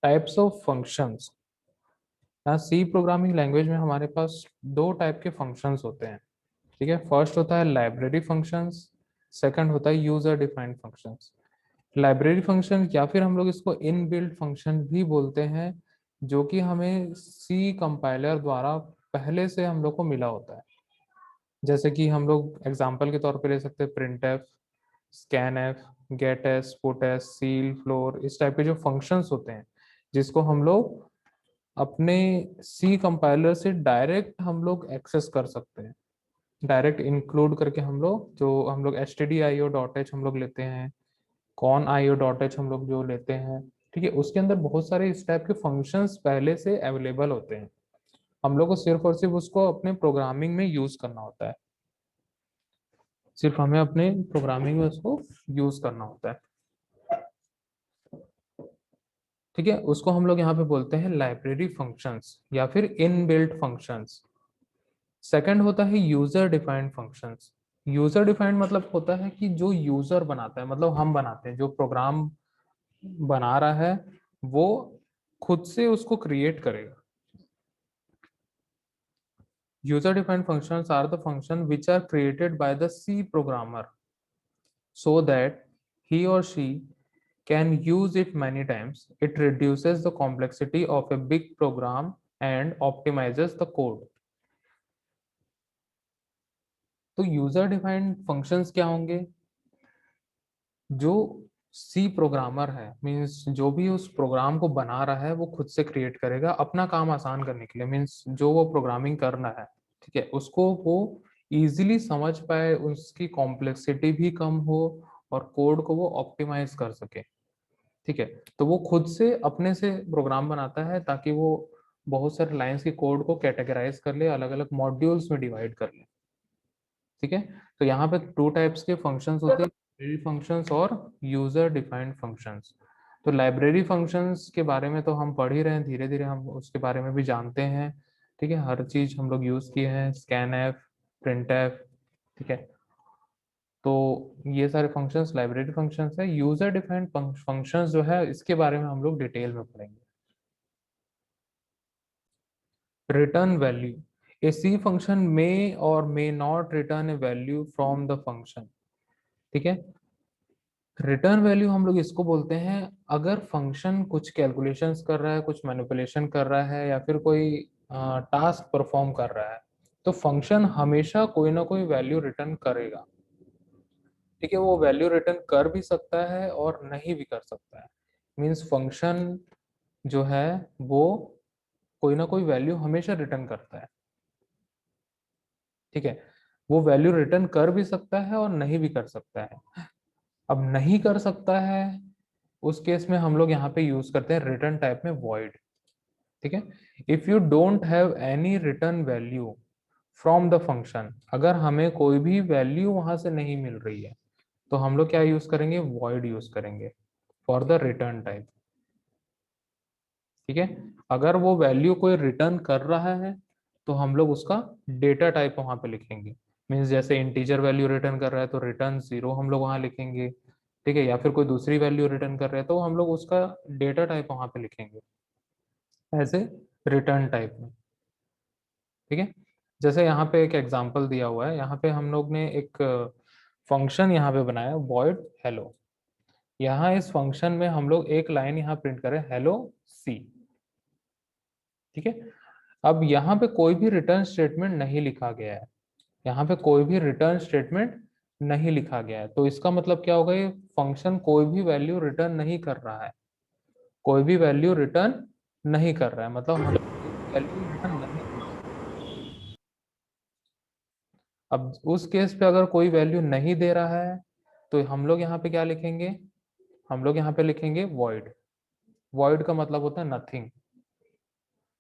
Types of functions. यहाँ सी programming language में हमारे पास दो टाइप के फंक्शंस होते हैं। ठीक है, फर्स्ट होता है लाइब्रेरी फंक्शंस, सेकंड होता है user defined functions. Library function या फिर हम लोग इसको इन बिल्ट फंक्शन भी बोलते हैं, जो कि हमें सी कंपाइलर द्वारा पहले से हम लोग को मिला होता है। जैसे कि हम लोग एग्जांपल के तौर पे ले सकते हैं printf, scanf, gets, puts, ceil, floor, इस टाइप के जो फंक्शंस होते हैं, जिसको हम लोग अपने सी कंपाइलर से डायरेक्ट हम लोग एक्सेस कर सकते हैं। डायरेक्ट इंक्लूड करके हम लोग H T D I O dot H हम लोग लेते हैं, con I O dot H हम लोग जो लेते हैं। ठीक है, उसके अंदर बहुत सारे इस टाइप के फंक्शंस पहले से अवेलेबल होते हैं। हम लोग को सिर्फ और सिर्फ उसको अपने प्रोग्रामिंग में यूज करना होता है। सिर्फ हमें अपने प्रोग्रामिंग में उसको यूज करना होता है। ठीक है, उसको हम लोग यहाँ पे बोलते हैं लाइब्रेरी फंक्शंस या फिर इनबिल्ट फंक्शंस। सेकंड होता है user defined functions. User defined मतलब होता है कि जो यूजर बनाता है, मतलब हम बनाते हैं, जो प्रोग्राम बना रहा है वो खुद से उसको क्रिएट करेगा। User defined functions are the function which are created by the C programmer so that he or she can use it many times. It reduces the complexity of a big program and optimizes the code. तो user defined functions क्या होंगे? जो सी programmer है, means जो भी उस programme को बना रहा है वो खुद से क्रिएट करेगा अपना काम आसान करने के लिए। मींस जो वो प्रोग्रामिंग करना है, ठीक है, उसको वो इजीली समझ पाए, उसकी कॉम्प्लेक्सिटी भी कम हो और कोड को वो ऑप्टिमाइज कर सके। ठीक है, तो वो खुद से अपने से प्रोग्राम बनाता है ताकि वो बहुत सारे लाइंस की कोड को कैटेगराइज कर ले, अलग अलग मॉड्यूल्स में डिवाइड कर ले। ठीक है, तो यहाँ पे टू टाइप्स के फंक्शंस होते हैं, लाइब्रेरी फंक्शंस और यूजर डिफाइंड फंक्शंस। तो लाइब्रेरी फंक्शंस के बारे में तो हम पढ़ ही रहे हैं, धीरे धीरे हम उसके बारे में भी जानते हैं। ठीक है, हर चीज हम लोग यूज किए हैं, स्कैन एफ, प्रिंट एफ। ठीक है, तो ये सारे फंक्शंस लाइब्रेरी फंक्शंस है। यूजर डिफाइंड फंक्शंस जो है इसके बारे में हम लोग डिटेल में पढ़ेंगे। रिटर्न वैल्यू, ए सी फंक्शन मे और may not return A value from the function. ठीक है, रिटर्न वैल्यू हम लोग इसको बोलते हैं अगर फंक्शन कुछ कैलकुलेशंस कर रहा है, कुछ मैनिपुलेशन कर रहा है या फिर कोई टास्क परफॉर्म कर रहा है, तो फंक्शन हमेशा कोई ना कोई वैल्यू रिटर्न करेगा। ठीक है, वो वैल्यू रिटर्न कर भी सकता है और नहीं भी कर सकता है। मींस फंक्शन जो है वो कोई ना कोई वैल्यू हमेशा रिटर्न करता है। ठीक है, वो वैल्यू रिटर्न कर भी सकता है और नहीं भी कर सकता है। अब नहीं कर सकता है, उस केस में हम लोग यहाँ पे यूज करते हैं रिटर्न टाइप में वॉइड। ठीक है, if you don't have any return value from the function, अगर हमें कोई भी वैल्यू वहां से नहीं मिल रही है, तो हम लोग क्या यूज करेंगे? वॉइड यूज करेंगे फॉर द रिटर्न टाइप। ठीक है, अगर वो वैल्यू कोई रिटर्न कर रहा है तो हम लोग उसका डेटा टाइप वहां पे लिखेंगे। मीन्स जैसे इंटीजर वैल्यू रिटर्न कर रहा है तो रिटर्न जीरो हम लोग वहां लिखेंगे। ठीक है, या फिर कोई दूसरी वैल्यू रिटर्न कर रहे हैं तो हम लोग उसका डेटा टाइप वहां पे लिखेंगे ऐसे रिटर्न टाइप में। ठीक है, जैसे यहाँ पे एक एग्जांपल दिया हुआ है, यहाँ पे हम लोग ने एक फंक्शन यहाँ पे बनाया वॉइड हेलो। यहाँ इस फंक्शन में हम लोग एक लाइन यहाँ प्रिंट करें, हेलो सी। ठीक है, अब यहाँ पे कोई भी रिटर्न स्टेटमेंट नहीं लिखा गया है, यहाँ पे कोई भी रिटर्न स्टेटमेंट नहीं लिखा गया है, तो इसका मतलब क्या होगा? ये फंक्शन कोई भी वैल्यू रिटर्न नहीं कर रहा है, कोई भी वैल्यू रिटर्न नहीं कर रहा है, मतलब हमें वैल्यू रिटर्न नहीं हो रहा है। अब उस केस पे अगर कोई वैल्यू नहीं दे रहा है तो हम लोग यहाँ पे क्या लिखेंगे? हम लोग यहाँ पे लिखेंगे वॉइड। वॉइड का मतलब होता है नथिंग।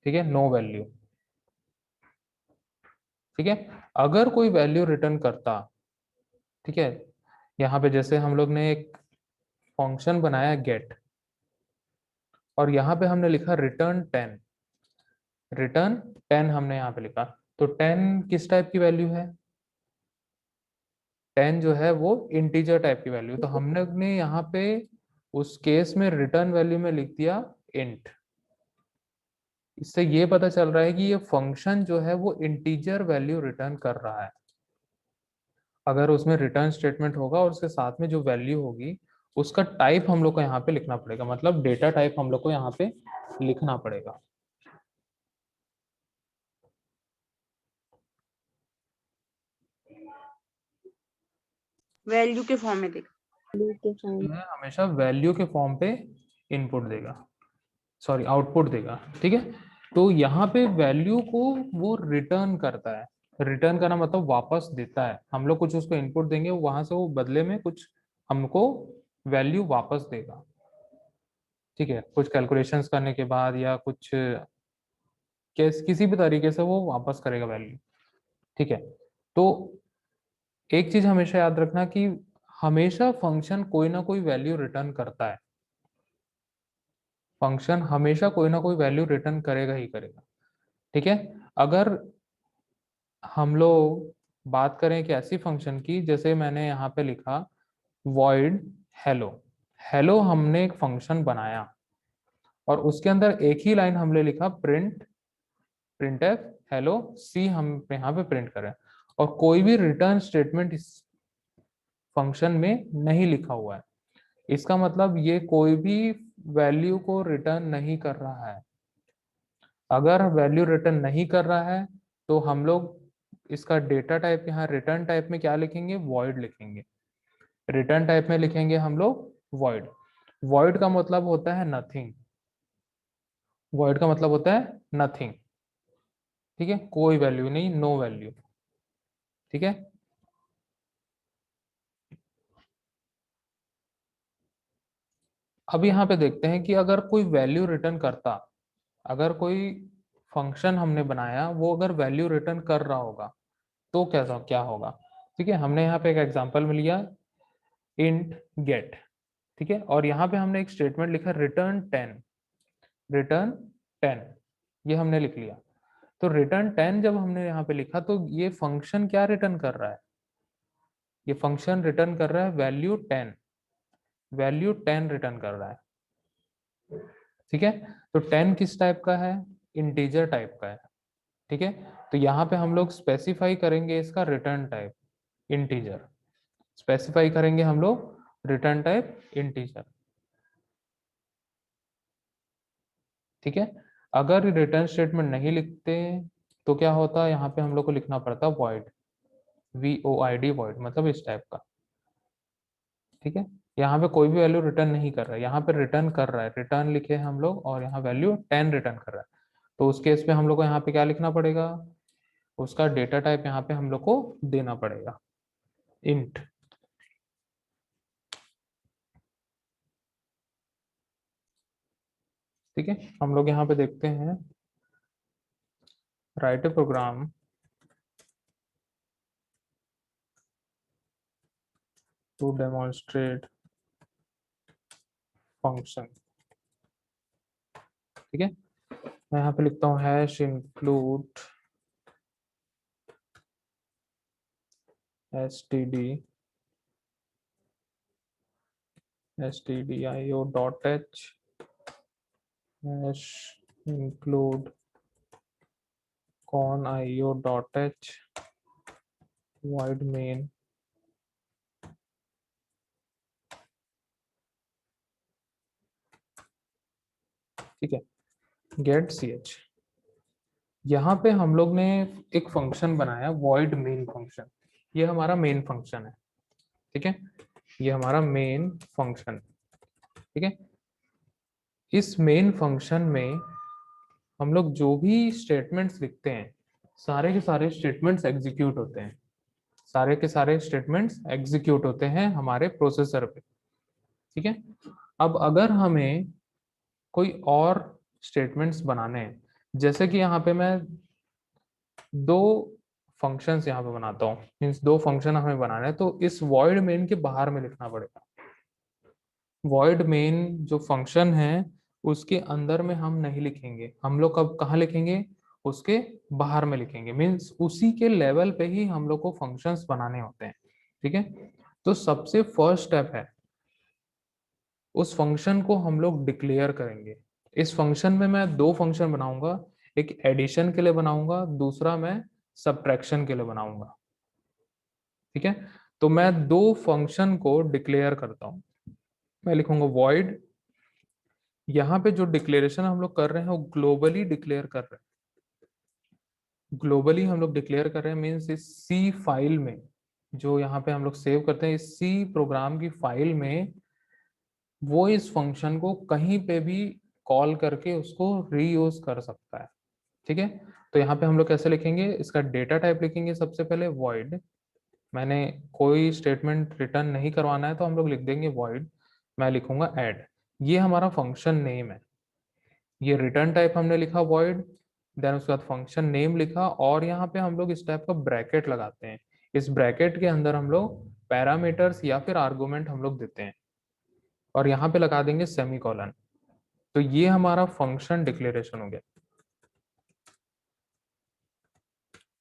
ठीक है, नो वैल्यू। ठीक है, अगर कोई वैल्यू रिटर्न करता, ठीक है, यहाँ पे जैसे हम लोग ने एक फंक्शन बनाया गेट, और यहाँ पे हमने लिखा रिटर्न 10। रिटर्न 10 हमने यहाँ पे लिखा, तो 10 किस टाइप की वैल्यू है? 10 जो है वो इंटीजर टाइप की वैल्यू, तो हमने यहाँ पे उस केस में रिटर्न वैल्यू में लिख दिया इंट। इससे ये पता चल रहा है कि ये फंक्शन जो है वो इंटीजर वैल्यू रिटर्न कर रहा है। अगर उसमें रिटर्न स्टेटमेंट होगा और उसके साथ में जो वैल्यू होगी उसका टाइप हम लोग को यहाँ पे लिखना पड़ेगा, मतलब डेटा टाइप हम लोग को यहाँ पे लिखना पड़ेगा। वैल्यू के फॉर्म में देगा, जो है हमेशा वैल्यू के फॉर्म पे इनपुट देगा, सॉरी आउटपुट देगा, ठीक है। तो यहाँ पे वैल्यू को वो रिटर्न करता है। रिटर्न करना मतलब वापस देता है। हम लोग कुछ उसको इनपुट देंगे, वहां से वो बदले में कुछ हमको वैल्यू वापस देगा, ठीक है। कुछ कैलकुलेशंस करने के बाद या कुछ किसी भी तरीके से वो वापस करेगा वैल्यू, ठीक है। तो एक चीज हमेशा याद रखना कि हमेशा फंक्शन कोई ना कोई वैल्यू रिटर्न करता है। फंक्शन हमेशा कोई ना कोई वैल्यू रिटर्न करेगा ही करेगा, ठीक है। अगर हम लोग बात करें कि ऐसी फंक्शन की, जैसे मैंने यहाँ पे लिखा void hello। हेलो हमने एक फंक्शन बनाया और उसके अंदर एक ही लाइन हमने लिखा प्रिंट एफ हेलो सी, हम यहाँ पे प्रिंट करें और कोई भी रिटर्न स्टेटमेंट इस फंक्शन में नहीं लिखा हुआ है। इसका मतलब ये कोई भी वैल्यू को रिटर्न नहीं कर रहा है। अगर वैल्यू रिटर्न नहीं कर रहा है तो हम लोग इसका डेटा टाइप यहाँ रिटर्न टाइप में क्या लिखेंगे, वॉइड लिखेंगे। रिटर्न टाइप में लिखेंगे हम लोग वॉइड। वॉइड का मतलब होता है नथिंग। वॉइड का मतलब होता है नथिंग, ठीक है। कोई वैल्यू नहीं, नो वैल्यू, ठीक है। अब यहाँ पे देखते हैं कि अगर कोई वैल्यू रिटर्न करता, अगर कोई फंक्शन हमने बनाया वो अगर वैल्यू रिटर्न कर रहा होगा तो कैसा क्या होगा, ठीक है। हमने यहाँ पे एक एग्जांपल में लिया इंट गेट, ठीक है। और यहाँ पे हमने एक स्टेटमेंट लिखा रिटर्न 10। रिटर्न 10 ये हमने लिख लिया। तो रिटर्न 10 जब हमने यहाँ पे लिखा तो ये फंक्शन क्या रिटर्न कर रहा है, ये फंक्शन रिटर्न कर रहा है वैल्यू 10। वैल्यू 10 रिटर्न कर रहा है, ठीक है। तो 10 किस टाइप का है, इंटीजर टाइप का है, ठीक है। तो यहाँ पे हम लोग स्पेसिफाई करेंगे इसका रिटर्न टाइप इंटीजर। स्पेसिफाई करेंगे हम लोग रिटर्न टाइप इंटीजर, ठीक है। अगर रिटर्न स्टेटमेंट नहीं लिखते तो क्या होता है, यहाँ पे हम लोग को लिखना पड़ता वॉइड, VOID वॉइड, मतलब इस टाइप का, ठीक है। यहाँ पे कोई भी वैल्यू रिटर्न नहीं कर रहा है, यहाँ पे रिटर्न कर रहा है, रिटर्न लिखे हम लोग और यहाँ वैल्यू 10 रिटर्न कर रहा है। तो उस केस में हम लोग को यहाँ पे क्या लिखना पड़ेगा, उसका डेटा टाइप यहाँ पे हम लोग को देना पड़ेगा इंट, ठीक है। हम लोग यहाँ पे देखते हैं write a program to demonstrate function, ठीक है। मैं यहाँ पे लिखता हूँ hash include stdio.h hash include conio.h void main, ठीक है। गेट ch, यहाँ पे हम लोग ने एक फंक्शन बनाया void main फंक्शन। ये हमारा मेन फंक्शन है, ठीक है। ये हमारा मेन फंक्शन, ठीक है। इस मेन फंक्शन में हम लोग जो भी स्टेटमेंट्स लिखते हैं सारे के सारे स्टेटमेंट्स एग्जीक्यूट होते हैं, सारे के सारे स्टेटमेंट्स एग्जीक्यूट होते हैं हमारे प्रोसेसर पे, ठीक है। अब अगर हमें कोई और स्टेटमेंट्स बनाने हैं, जैसे कि यहाँ पे मैं दो फंक्शंस यहाँ पे बनाता हूँ, मीन्स दो फंक्शन हमें बनाने हैं, तो इस void main के बाहर में लिखना पड़ेगा। void main जो फंक्शन है उसके अंदर में हम नहीं लिखेंगे, हम लोग कब कहाँ लिखेंगे, उसके बाहर में लिखेंगे। मीन्स उसी के लेवल पे ही हम लोग को फंक्शंस बनाने होते हैं, ठीक है। तो सबसे फर्स्ट स्टेप है उस फंक्शन को हम लोग डिक्लेयर करेंगे। इस फंक्शन में मैं दो फंक्शन बनाऊंगा, एक एडिशन के लिए बनाऊंगा, दूसरा मैं सब्ट्रैक्शन के लिए बनाऊंगा। ठीक है, तो मैं दो फंक्शन को डिक्लेयर करता हूं। मैं लिखूंगा वॉइड, यहाँ पे जो डिक्लेरेशन हम लोग कर रहे हैं वो ग्लोबली डिक्लेयर कर रहे हैं। ग्लोबली हम लोग डिक्लेयर कर रहे हैं मीन्स इस सी फाइल में, जो यहाँ पे हम लोग सेव करते हैं, इस सी प्रोग्राम की फाइल में वो इस फंक्शन को कहीं पे भी कॉल करके उसको रीयूज कर सकता है। ठीक है, तो यहाँ पे हम लोग कैसे लिखेंगे, इसका डेटा टाइप लिखेंगे सबसे पहले वॉइड। मैंने कोई स्टेटमेंट रिटर्न नहीं करवाना है तो हम लोग लिख देंगे वॉइड, मैं लिखूंगा ऐड। ये हमारा फंक्शन नेम है। ये रिटर्न टाइप हमने लिखा वॉइड, देन उसके बाद फंक्शन नेम लिखा, और यहाँ पे हम लोग इस टाइप का ब्रैकेट लगाते हैं। इस ब्रैकेट के अंदर हम लोग पैरामीटर्स या फिर आर्गुमेंट हम लोग देते हैं, और यहाँ पे लगा देंगे सेमीकोलन। तो ये हमारा फंक्शन डिक्लेरेशन हो गया,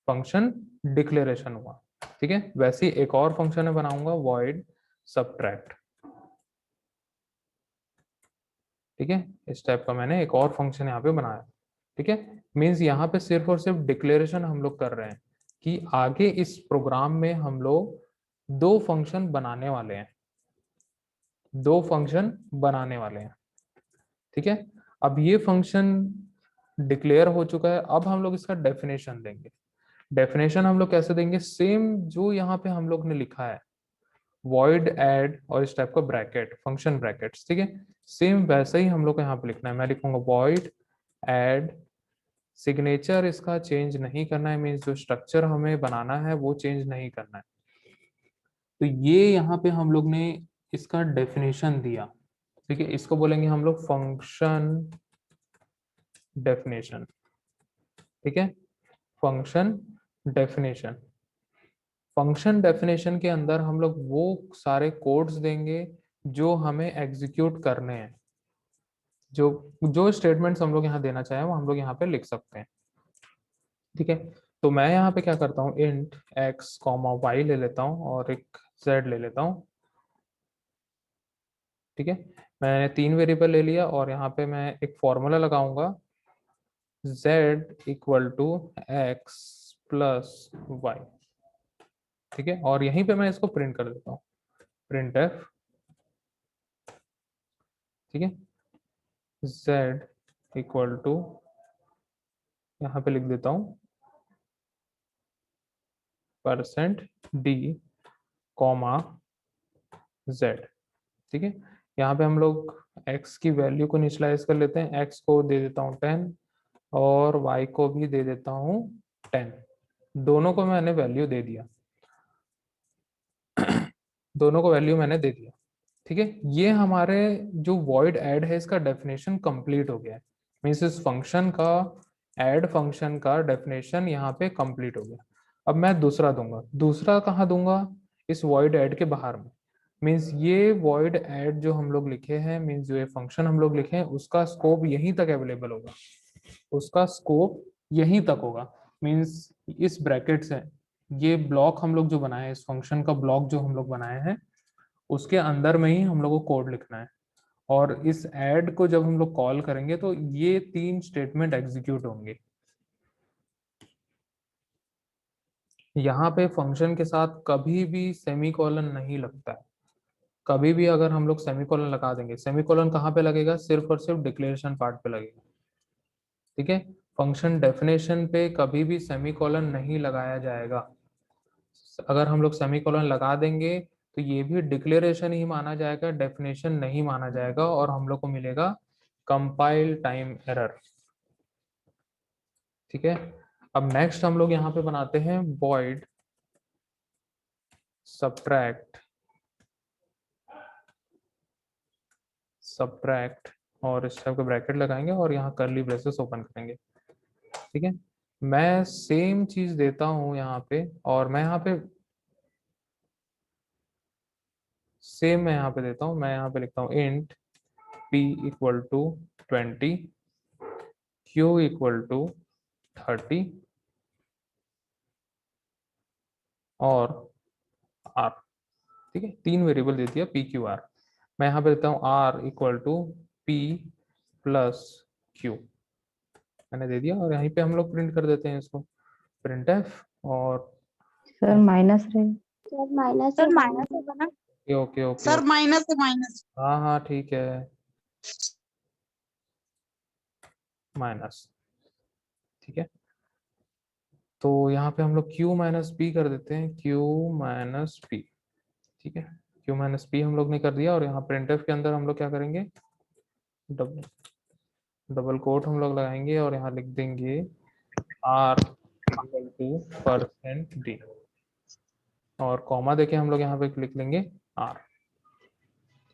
फंक्शन डिक्लेरेशन हुआ। ठीक है, वैसे ही एक और फंक्शन है बनाऊंगा वॉइड सबट्रैक्ट। ठीक है, इस टाइप का मैंने एक और फंक्शन यहाँ पे बनाया। ठीक है, मींस यहाँ पे सिर्फ और सिर्फ डिक्लेरेशन हम लोग कर रहे हैं कि आगे इस प्रोग्राम में हम लोग दो फंक्शन बनाने वाले हैं, दो फंक्शन बनाने वाले हैं। ठीक है, अब ये फंक्शन डिक्लेयर हो चुका है, अब हम लोग इसका डेफिनेशन देंगे। डेफिनेशन हम लोग कैसे देंगे, सेम जो यहाँ पे हम लोग ने लिखा है, वॉइड एड और इस टाइप का ब्रैकेट, फंक्शन ब्रैकेट्स। ठीक है, सेम वैसे ही हम लोग को यहाँ पे लिखना है। मैं लिखूंगा वॉइड एड, सिग्नेचर इसका चेंज नहीं करना है, मीन्स जो स्ट्रक्चर हमें बनाना है वो चेंज नहीं करना है। तो ये यहाँ पे हम लोग ने इसका डेफिनेशन दिया। ठीक है, इसको बोलेंगे हम लोग फंक्शन डेफिनेशन। ठीक है, फंक्शन डेफिनेशन। फंक्शन डेफिनेशन के अंदर हम लोग वो सारे कोड्स देंगे जो हमें एग्जीक्यूट करने हैं। जो जो स्टेटमेंट्स हम लोग यहाँ देना चाहें वो हम लोग यहाँ पे लिख सकते हैं। ठीक है, तो मैं यहाँ पे क्या करता हूँ, इंट एक्स कॉमा वाई ले लेता हूँ और एक जेड ले लेता हूँ। ठीक है, मैंने तीन वेरिएबल ले लिया और यहाँ पे मैं एक फॉर्मूला लगाऊंगा, z equal to X plus Y. ठीक है, और यहीं पे मैं इसको प्रिंट कर देता हूँ, प्रिंट एफ। ठीक है, z इक्वल टू, यहाँ पे लिख देता हूँ परसेंट डी कॉमा जेड। ठीक है, यहाँ पे हम लोग x की वैल्यू को इनिशियलाइज कर लेते हैं, x को दे देता हूँ 10 और y को भी दे देता हूँ 10। दोनों को मैंने वैल्यू दे दिया, दोनों को वैल्यू मैंने दे दिया। ठीक है, ये हमारे जो वॉइड ऐड है इसका डेफिनेशन कंप्लीट हो गया है। मीन्स इस फंक्शन का, ऐड फंक्शन का डेफिनेशन यहाँ पे कंप्लीट हो गया। अब मैं दूसरा दूंगा, दूसरा कहाँ दूंगा, इस वॉइड ऐड के बाहर में। मीन्स ये वॉइड ऐड जो हम लोग लिखे हैं, मीन्स जो ये फंक्शन हम लोग लिखे हैं उसका स्कोप यहीं तक अवेलेबल होगा, उसका स्कोप यहीं तक होगा। मीन्स इस ब्रैकेट से ये ब्लॉक हम लोग जो बनाए हैं, इस फंक्शन का ब्लॉक जो हम लोग बनाए हैं उसके अंदर में ही हम लोग को कोड लिखना है। और इस ऐड को जब हम लोग कॉल करेंगे तो ये तीन स्टेटमेंट एग्जीक्यूट होंगे। यहाँ पे फंक्शन के साथ कभी भी सेमीकोलन नहीं लगता है। कभी भी अगर हम लोग सेमीकोलन लगा देंगे, सेमीकोलन कहाँ पे लगेगा, सिर्फ और सिर्फ डिक्लेरेशन पार्ट पे लगेगा। ठीक है, फंक्शन डेफिनेशन पे कभी भी सेमीकोलन नहीं लगाया जाएगा। अगर हम लोग सेमीकोलन लगा देंगे तो ये भी डिक्लेरेशन ही माना जाएगा, डेफिनेशन नहीं माना जाएगा, और हम लोग को मिलेगा कंपाइल टाइम एरर। ठीक है, अब नेक्स्ट हम लोग यहाँ पे बनाते हैं void subtract, subtract, और इस टाइप का ब्रैकेट लगाएंगे और यहाँ करली ब्रेसेस ओपन करेंगे। ठीक है, मैं सेम चीज देता हूँ यहाँ पे, और मैं यहाँ पे सेम मैं यहाँ पे देता हूँ, मैं यहाँ पे लिखता हूँ int p equal to 20, q equal to 30 और r। ठीक है, तीन वेरिएबल दे दिया p q r। मैं यहाँ पे देता हूँ r equal to p plus q। मैंने दे दिया, और यहीं पे हम लोग प्रिंट कर देते हैं इसको, प्रिंट एफ। और सर माइनस रहे। सर माइनस होगा ना? Okay okay okay sir okay, minus है, माइनस। हाँ हाँ ठीक है, माइनस, ठीक है। तो यहाँ पे हम लोग Q माइनस पी कर देते हैं, Q माइनस पी, ठीक है। Q माइनस पी हम लोग ने कर दिया, और यहाँ प्रिंटफ के अंदर हम लोग क्या करेंगे, डबल डबल कोट हम लोग लगाएंगे, और यहाँ लिख देंगे R equal two percent D, और कॉमा देके हम लोग यहाँ पे लिख लेंगे R,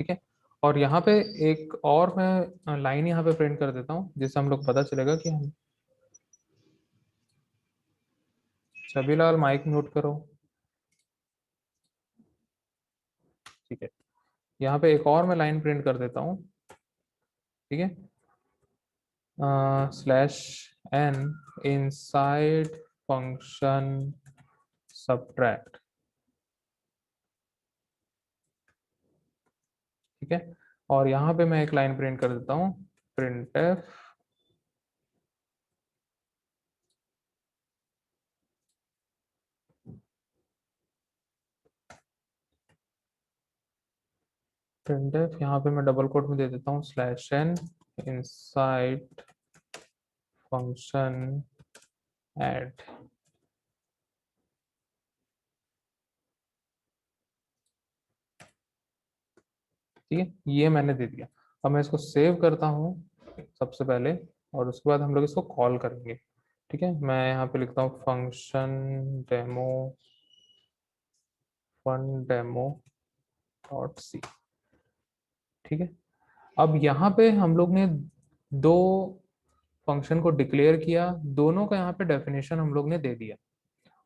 ठीक है। और यहाँ पे एक और मैं लाइन यहाँ पे प्रिंट कर देता हूँ, जिससे हम लोग पता चलेगा कि हम, छवि लाल माइक म्यूट करो, ठीक है। यहाँ पे एक और मैं लाइन प्रिंट कर देता हूँ, ठीक है, slash an inside function subtract, ठीक है। और यहाँ पे मैं एक लाइन प्रिंट कर देता हूँ, प्रिंट एफ यहाँ पे मैं डबल कोट में दे देता हूँ, slash an inside function add, ठीक है। ये मैंने दे दिया। अब मैं इसको सेव करता हूँ सबसे पहले, और उसके बाद हम लोग इसको कॉल करेंगे, ठीक है। मैं यहाँ पे लिखता हूँ function demo, fun demo dot C, ठीक है। अब यहाँ पे हम लोग ने दो फंक्शन को डिक्लेयर किया, दोनों का यहाँ पे डेफिनेशन हम लोग ने दे दिया,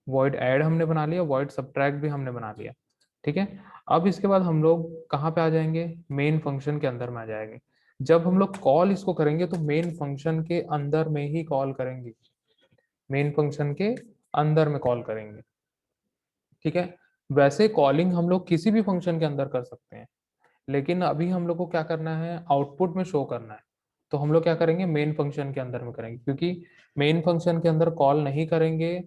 वॉइड ऐड हमने बना लिया, वॉइड सबट्रैक्ट भी हमने बना लिया, ठीक है। अब इसके बाद हम लोग कहाँ पे आ जाएंगे, मेन फंक्शन के अंदर में आ जाएंगे। जब हम लोग कॉल इसको करेंगे तो मेन फंक्शन के अंदर में ही कॉल करेंगे, मेन फंक्शन के अंदर में कॉल करेंगे, ठीक है। वैसे कॉलिंग हम लोग किसी भी फंक्शन के अंदर कर सकते हैं, लेकिन अभी हम लोग को क्या करना है, आउटपुट में शो करना है। तो हम लोग क्या करेंगे, मेन फंक्शन के अंदर में करेंगे, क्योंकि मेन फंक्शन के अंदर कॉल नहीं करेंगे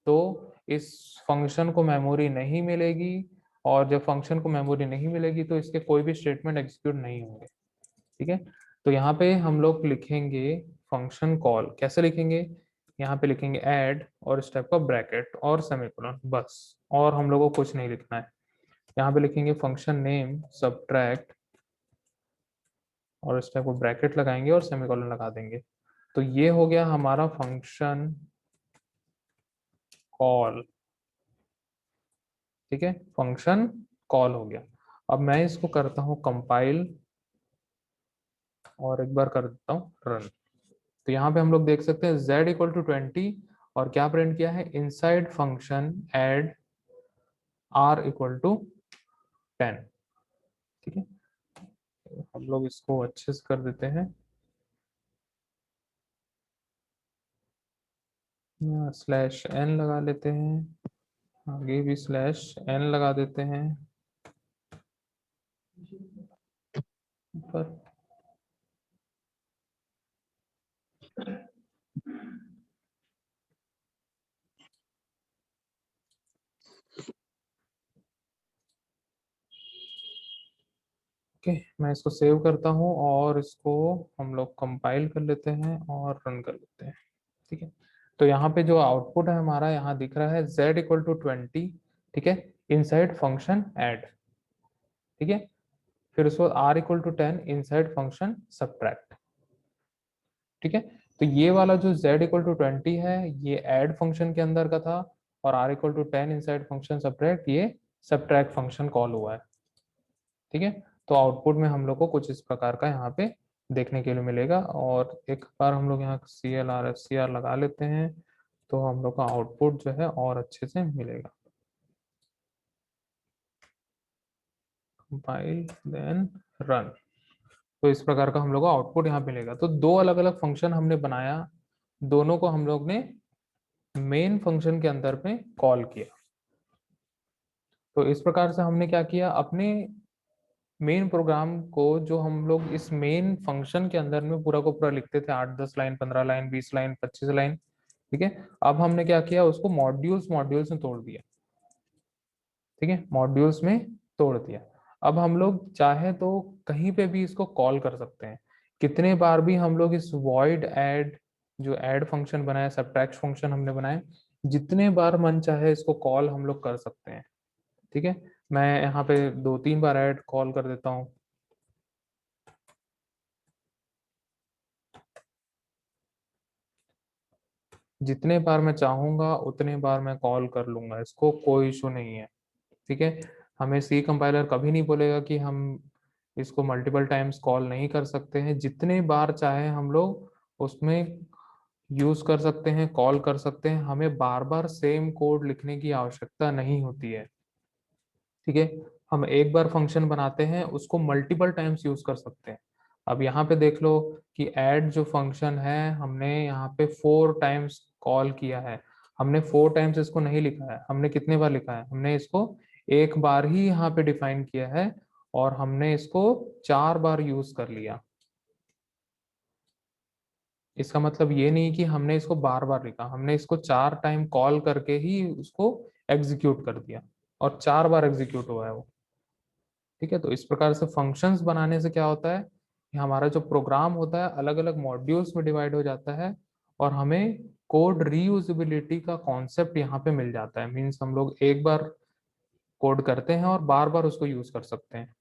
तो इस फंक्शन को मेमोरी नहीं मिलेगी, और जब फंक्शन को मेमोरी नहीं मिलेगी तो इसके कोई भी स्टेटमेंट एग्जीक्यूट नहीं होंगे, ठीक है। तो यहाँ पे हम लोग लिखेंगे फंक्शन कॉल, कैसे लिखेंगे, यहाँ पे लिखेंगे ऐड और इस टाइप का ब्रैकेट और सेमीकोलन, बस, और हम लोग को कुछ नहीं लिखना है। यहाँ पे लिखेंगे फंक्शन नेम सबट्रैक्ट, और इस टाइप को ब्रैकेट लगाएंगे और सेमीकोलन लगा देंगे। तो ये हो गया हमारा फंक्शन कॉल, ठीक है, फंक्शन कॉल हो गया। अब मैं इसको करता हूँ कंपाइल, और एक बार कर देता हूँ रन। तो यहाँ पे हम लोग देख सकते हैं z इक्वल टू 20, और क्या प्रिंट किया है, inside function add r equal to 10, ठीक है। हम लोग इसको अच्छे से कर देते हैं, स्लैश n लगा लेते हैं, आगे भी स्लैश n लगा देते हैं पर, ओके। मैं इसको सेव करता हूँ, और इसको हम लोग कंपाइल कर लेते हैं और रन कर लेते हैं, ठीक है। तो यहाँ पे जो आउटपुट है हमारा, यहाँ दिख रहा है z इक्वल टू 20, ठीक है, इनसाइड फंक्शन ऐड, ठीक है। फिर उसको r equal to 10 inside function subtract, ठीक है। तो ये वाला जो z इक्वल टू 20 है, ये ऐड फंक्शन के अंदर का था, और r equal to 10 inside function subtract, ये सबट्रैक्ट फंक्शन कॉल हुआ है, ठीक है। तो आउटपुट में हम लोग को कुछ इस प्रकार का यहाँ पे देखने के लिए मिलेगा, और एक बार हम लोग यहाँ CLR लगा लेते हैं, तो हम लोग का आउटपुट जो है और अच्छे से मिलेगा, कंपाइल देन रन। तो इस प्रकार का हम लोग को आउटपुट यहाँ मिलेगा। तो दो अलग अलग फंक्शन हमने बनाया, दोनों को हम लोग ने मेन फंक्शन के अंदर में कॉल किया। तो इस प्रकार से हमने क्या किया, अपने मेन प्रोग्राम को जो हम लोग इस मेन फंक्शन के अंदर में पूरा को पूरा लिखते थे, 8-10 लाइन, 15 लाइन, 20 लाइन, 25 लाइन, ठीक है। अब हमने क्या किया, उसको मॉड्यूल्स मॉड्यूल्स में तोड़ दिया, ठीक है, मॉड्यूल्स में तोड़ दिया। अब हम लोग चाहे तो कहीं पे भी इसको कॉल कर सकते हैं, कितने बार भी हम लोग इस void add, जो ऐड फंक्शन बनाया, सबट्रैक्ट फंक्शन हमने बनाया, जितने बार मन चाहे इसको कॉल हम लोग कर सकते हैं, ठीक है। मैं यहाँ पे 2-3 बार ऐड कॉल कर देता हूँ। जितने बार मैं चाहूंगा उतने बार मैं कॉल कर लूंगा, इसको कोई इशू नहीं है, ठीक है। हमें सी कंपाइलर कभी नहीं बोलेगा कि हम इसको मल्टीपल टाइम्स कॉल नहीं कर सकते हैं, जितने बार चाहे हम लोग उसमें यूज कर सकते हैं, कॉल कर सकते हैं, हमें बार बार सेम कोड लिखने की आवश्यकता नहीं होती है, ठीक है। हम एक बार फंक्शन बनाते हैं, उसको मल्टीपल टाइम्स यूज कर सकते हैं। अब यहाँ पे देख लो कि ऐड जो फंक्शन है, हमने यहाँ पे 4 टाइम्स कॉल किया है। हमने 4 टाइम्स इसको नहीं लिखा है, हमने कितने बार लिखा है, हमने इसको एक बार ही यहाँ पे डिफाइन किया है, और हमने इसको 4 बार यूज कर लिया। इसका मतलब ये नहीं कि हमने इसको बार बार लिखा, हमने इसको 4 टाइम कॉल करके ही उसको एग्जीक्यूट कर दिया, और 4 बार एग्जीक्यूट हुआ है वो, ठीक है। तो इस प्रकार से फंक्शंस बनाने से क्या होता है कि हमारा जो प्रोग्राम होता है अलग अलग मॉड्यूल्स में डिवाइड हो जाता है, और हमें कोड रीयूजेबिलिटी का कॉन्सेप्ट यहाँ पे मिल जाता है। मीन्स हम लोग एक बार कोड करते हैं और बार बार उसको यूज कर सकते हैं।